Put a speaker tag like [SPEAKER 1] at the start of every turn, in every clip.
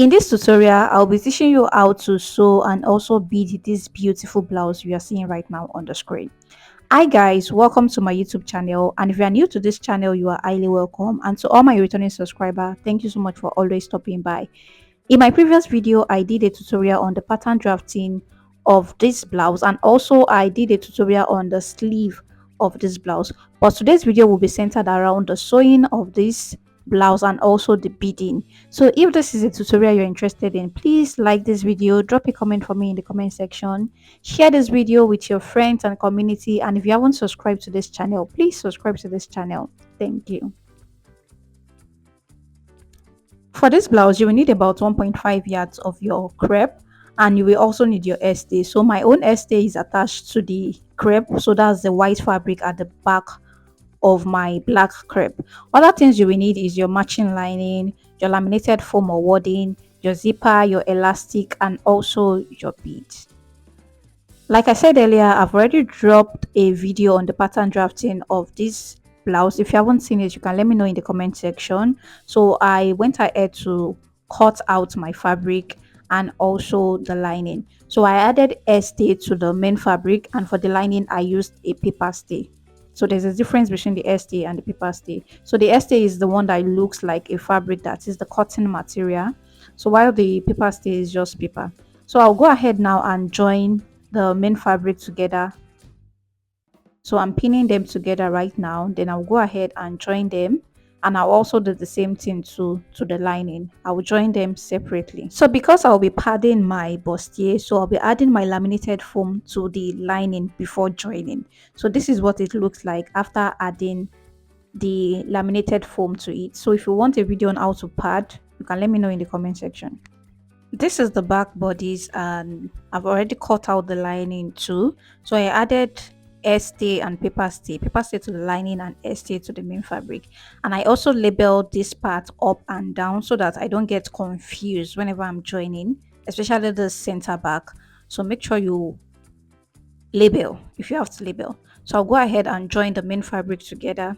[SPEAKER 1] In this tutorial, I'll be teaching you how to sew and also bead this beautiful blouse you are seeing right now on the screen. Hi guys, welcome to my YouTube channel, and if you are new to this channel, you are highly welcome, and to all my returning subscriber, thank you so much for always stopping by. In my previous video, I did a tutorial on the pattern drafting of this blouse, and also I did a tutorial on the sleeve of this blouse, but today's video will be centered around the sewing of this blouse and also the beading. So if this is a tutorial you're interested in, please like this video, drop a comment for me in the comment section, share this video with your friends and community, and if you haven't subscribed to this channel, please subscribe to this channel. Thank you. For this blouse, you will need about 1.5 yards of your crepe, and you will also need your stay. So my own stay is attached to the crepe, so that's the white fabric at the back of my black crepe. Other things you will need is your matching lining, your laminated foam or wadding, your zipper, your elastic, and also your beads. Like I said earlier, I've already dropped a video on the pattern drafting of this blouse. If you haven't seen it, you can let me know in the comment section. So I went ahead to cut out my fabric and also the lining. So I added a stay to the main fabric, and for the lining I used a paper stay. So there's a difference between the stay and the paper stay. So the stay is the one that looks like a fabric, that is the cotton material. So while the paper stay is just paper. So I'll go ahead now and join the main fabric together. So I'm pinning them together right now, then I'll go ahead and join them, and I'll also do the same thing to the lining. I will join them separately. So because I'll be padding my bustier, so I'll be adding my laminated foam to the lining before joining. So this is what it looks like after adding the laminated foam to it. So if you want a video on how to pad, you can let me know in the comment section. This is the back bodice, and I've already cut out the lining too. So I added stay and paper stay to the lining and stay to the main fabric. And I also labeled this part up and down so that I don't get confused whenever I'm joining, especially the center back. So make sure you label if you have to label. So I'll go ahead and join the main fabric together,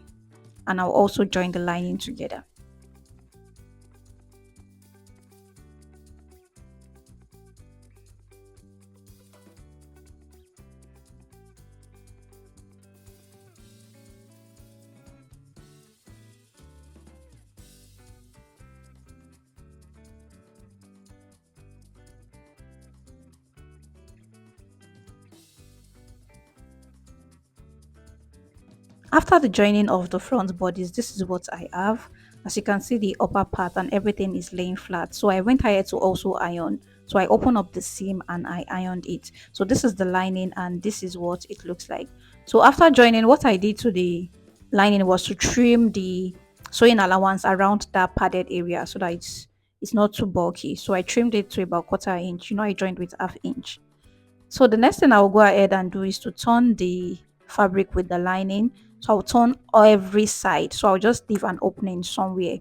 [SPEAKER 1] and I'll also join the lining together. After the joining of the front bodies, this is what I have. As you can see, the upper part and everything is laying flat. So I went ahead to also iron. So I opened up the seam and I ironed it. So this is the lining, and this is what it looks like. So after joining, what I did to the lining was to trim the sewing allowance around that padded area so that it's not too bulky. So I trimmed it to about quarter inch. You know, I joined with half inch. So the next thing I will go ahead and do is to turn the fabric with the lining. So I'll turn every side. So I'll just leave an opening somewhere.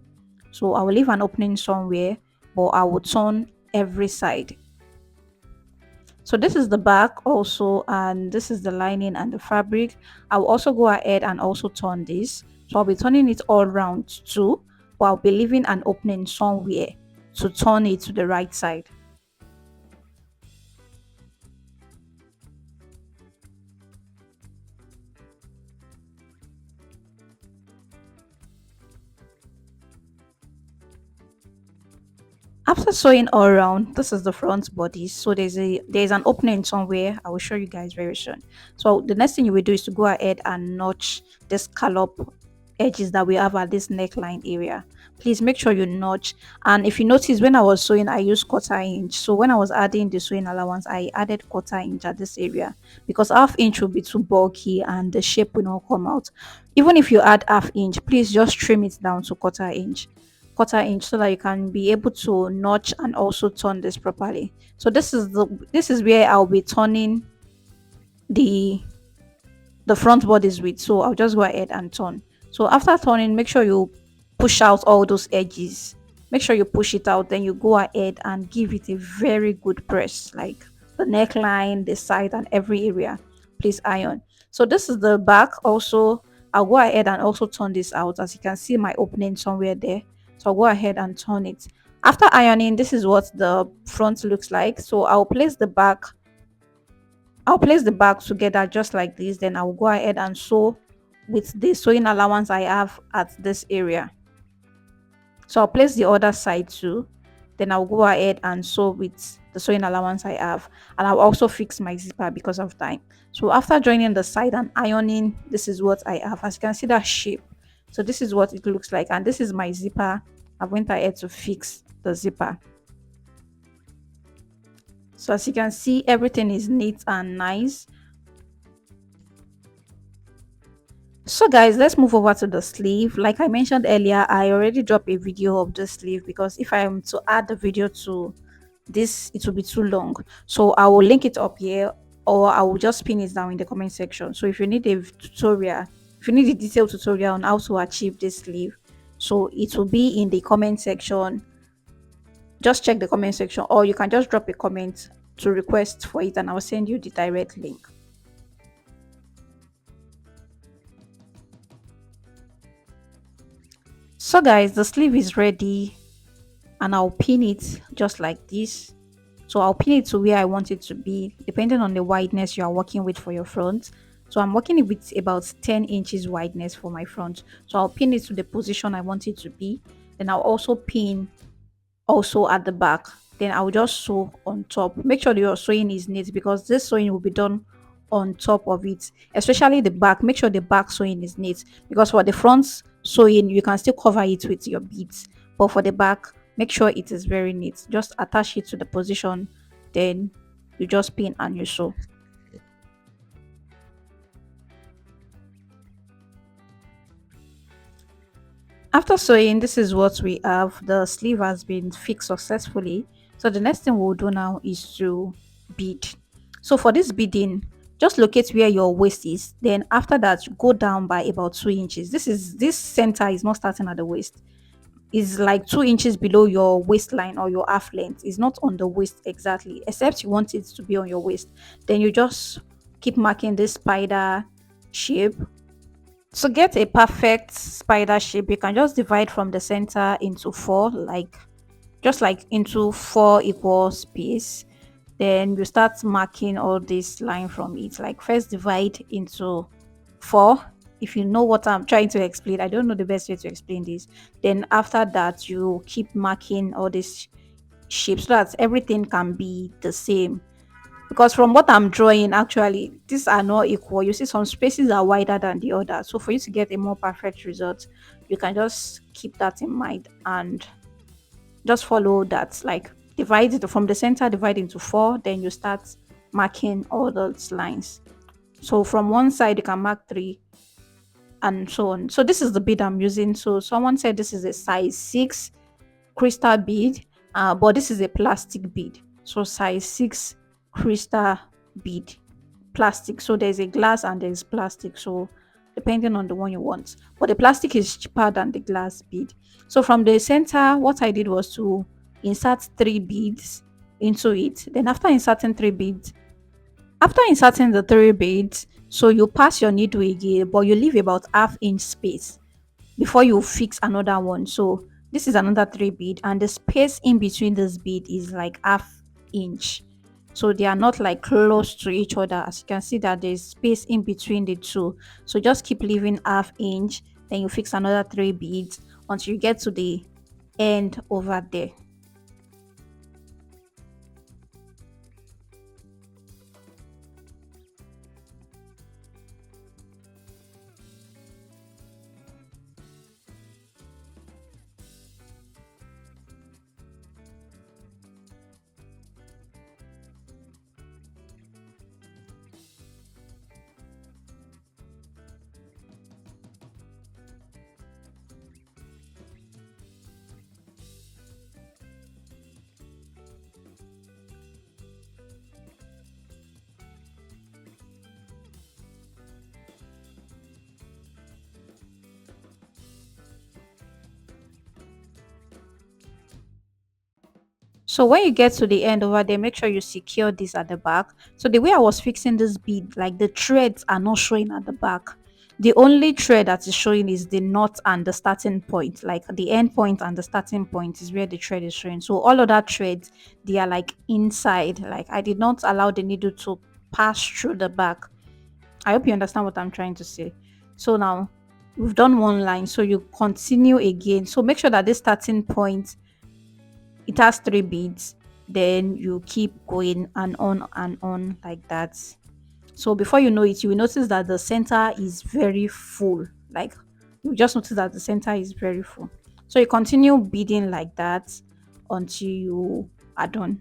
[SPEAKER 1] So I will leave an opening somewhere, but I will turn every side. So this is the back also, and this is the lining and the fabric. I will also go ahead and also turn this. So I'll be turning it all around too, but I'll be leaving an opening somewhere to turn it to the right side. After sewing all around, this is the front body. So there's an opening somewhere. I will show you guys very soon. So the next thing you will do is to go ahead and notch the scallop edges that we have at this neckline area. Please make sure you notch. And if you notice, when I was sewing, I used quarter inch. So when I was adding the sewing allowance, I added quarter inch at this area because half inch will be too bulky and the shape will not come out. Even if you add half inch, please just trim it down to quarter inch so that you can be able to notch and also turn this properly. So this is where I'll be turning the front bodies with. So I'll just go ahead and turn. So after turning, make sure you push out all those edges. Make sure you push it out, then you go ahead and give it a very good press, like the neckline, the side, and every area. Please iron. So this is the back also. I'll go ahead and also turn this out. As you can see, my opening somewhere there. So I'll go ahead and turn it. After ironing, this is what the front looks like. So I'll place the back together just like this. Then I'll go ahead and sew with the sewing allowance I have at this area. So I'll place the other side too. Then I'll go ahead and sew with the sewing allowance I have. And I'll also fix my zipper because of time. So after joining the side and ironing, this is what I have. As you can see that shape. So this is what it looks like. And this is my zipper. I went ahead to fix the zipper. So as you can see, everything is neat and nice. So guys, let's move over to the sleeve. Like I mentioned earlier, I already dropped a video of the sleeve because if I am to add the video to this, it will be too long. So I will link it up here, or I will just pin it down in the comment section. So if you need a tutorial, if you need a detailed tutorial on how to achieve this sleeve, so it will be in the comment section. Just check the comment section, or you can just drop a comment to request for it and I'll send you the direct link. So guys, the sleeve is ready and I'll pin it just like this. So I'll pin it to where I want it to be depending on the wideness you are working with for your front. So I'm working with about 10 inches wideness for my front. So I'll pin it to the position I want it to be. Then I'll also pin also at the back. Then I'll just sew on top. Make sure your sewing is neat because this sewing will be done on top of it, especially the back. Make sure the back sewing is neat because for the front sewing you can still cover it with your beads, but for the back, make sure it is very neat. Just attach it to the position, then you just pin and you sew. After sewing, this is what we have. The sleeve has been fixed successfully. So the next thing we'll do now is to bead. So for this beading, just locate where your waist is. Then after that, go down by about 2 inches. This center is not starting at the waist. It's like 2 inches below your waistline or your half length. It's not on the waist exactly, except you want it to be on your waist. Then you just keep marking this spider shape. To get a perfect spider shape, you can just divide from the center into four, like just like into four equal space. Then you start marking all this line from it. Like first divide into four. If you know what I'm trying to explain, I don't know the best way to explain this. Then after that, you keep marking all these shapes so that everything can be the same, because from what I'm drawing, actually these are not equal. You see some spaces are wider than the other, so for you to get a more perfect result, you can just keep that in mind and just follow that. Like divide it from the center, divide into four, then you start marking all those lines. So from one side you can mark three and so on. So this is the bead I'm using. So someone said this is a size 6 crystal bead, but this is a plastic bead. So size 6 crystal bead, plastic. So there's a glass and there's plastic. So depending on the one you want, but the plastic is cheaper than the glass bead. So from the center, what I did was to insert 3 beads into it. Then after inserting the 3 beads, so you pass your needle again, but you leave about ½ inch space before you fix another one. So this is another 3 bead and the space in between this bead is like ½ inch. So they are not like close to each other. As you can see that there's space in between the two. So just keep leaving ½ inch, then you fix another 3 beads until you get to the end over there. So when you get to the end over there, make sure you secure this at the back. So the way I was fixing this bead, like the threads are not showing at the back. The only thread that is showing is the knot and the starting point. Like the end point and the starting point is where the thread is showing. So all of that threads, they are like inside. Like I did not allow the needle to pass through the back. I hope you understand what I'm trying to say. So now we've done one line. So you continue again. So make sure that this starting point, it has three beads. Then you keep going and on like that. So before you know it, you will notice that the center is very full. Like you just notice that the center is very full. So you continue beading like that until you are done.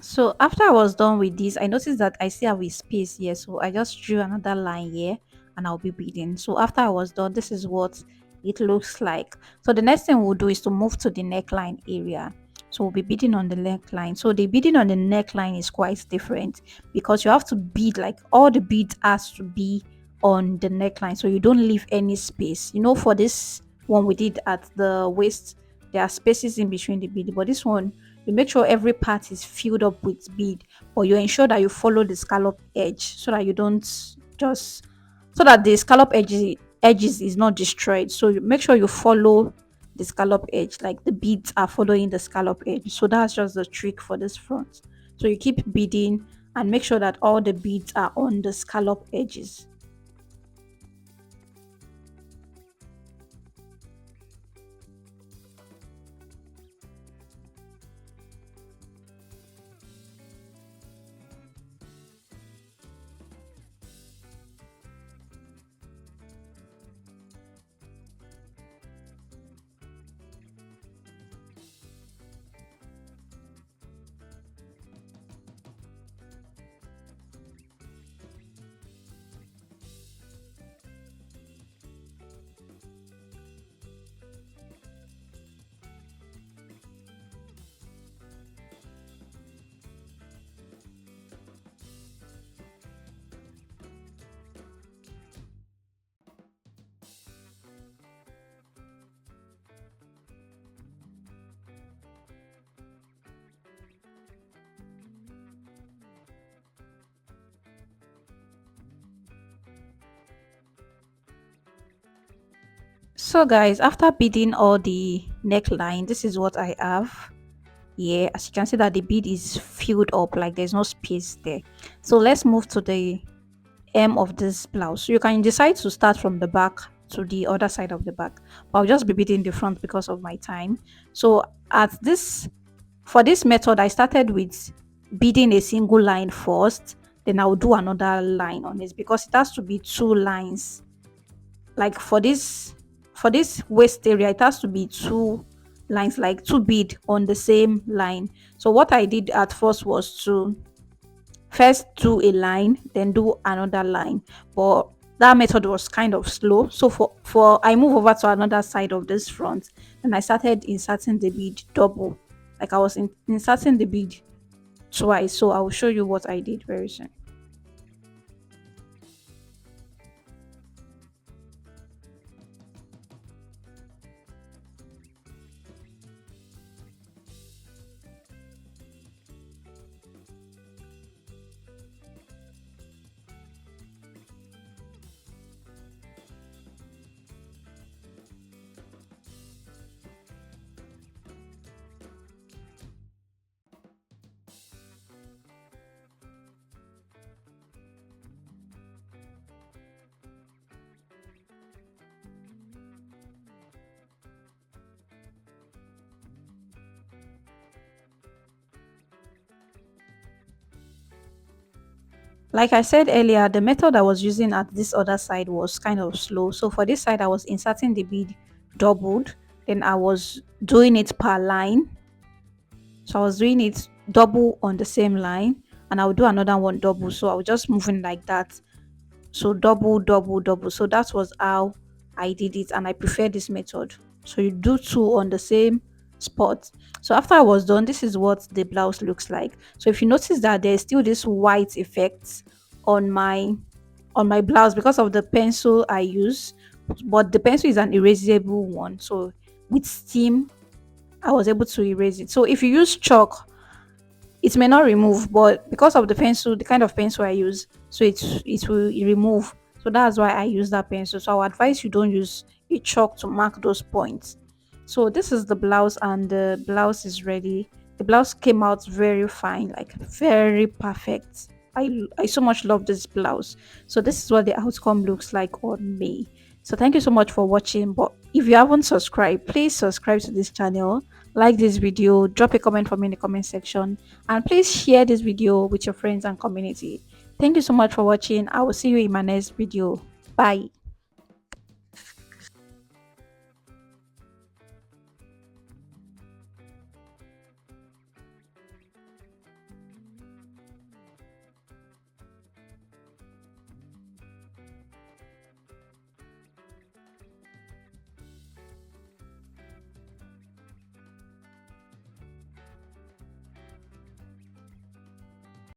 [SPEAKER 1] So after I was done with this, I noticed that I still have a space here. So I just drew another line here and I'll be beading. So after I was done, this is what it looks like. So the next thing we'll do is to move to the neckline area. So we'll be beading on the neckline. So the beading on the neckline is quite different because you have to bead, like all the beads has to be on the neckline. So you don't leave any space. You know, for this one we did at the waist, there are spaces in between the bead. But this one, you make sure every part is filled up with bead, but you ensure that you follow the scallop edge so that you don't just so that the scallop edges is not destroyed. So you make sure you follow the scallop edge, like the beads are following the scallop edge. So that's just the trick for this front. So you keep beading and make sure that all the beads are on the scallop edges. So guys, after beading all the neckline, this is what I have. Yeah, as you can see that the bead is filled up, like there's no space there. So let's move to the hem of this blouse. So you can decide to start from the back to the other side of the back, but I'll just be beading the front because of my time. So at this for this method, I started with beading a single line first, then I'll do another line on it because it has to be two lines. Like for this waist area, it has to be two lines, like two bead on the same line. So what I did at first was to first do a line, then do another line. But that method was kind of slow. So for I move over to another side of this front, and I started inserting the bead double. Like I was inserting the bead twice. So I will show you what I did very soon. Like I said earlier, the method I was using at this other side was kind of slow. So for this side, I was inserting the bead doubled, then I was doing it per line. So I was doing it double on the same line, and I would do another one double. So I was just moving like that. So double, double, double. So that was how I did it, and I prefer this method. So you do two on the same spot. So after I was done, this is what the blouse looks like. So if you notice that there's still this white effect on my blouse because of the pencil I use, but the pencil is an erasable one. So with steam, I was able to erase it. So if you use chalk, it may not remove, but because of the pencil, the kind of pencil I use, so it will remove. So that's why I use that pencil. So I would advise you don't use a chalk to mark those points. So this is the blouse, and the blouse is ready. The blouse came out very fine, like very perfect. I so much love this blouse. So this is what the outcome looks like on me. So thank you so much for watching. But if you haven't subscribed, please subscribe to this channel, like this video, drop a comment for me in the comment section, and please share this video with your friends and community. Thank you so much for watching. I will see you in my next video. Bye.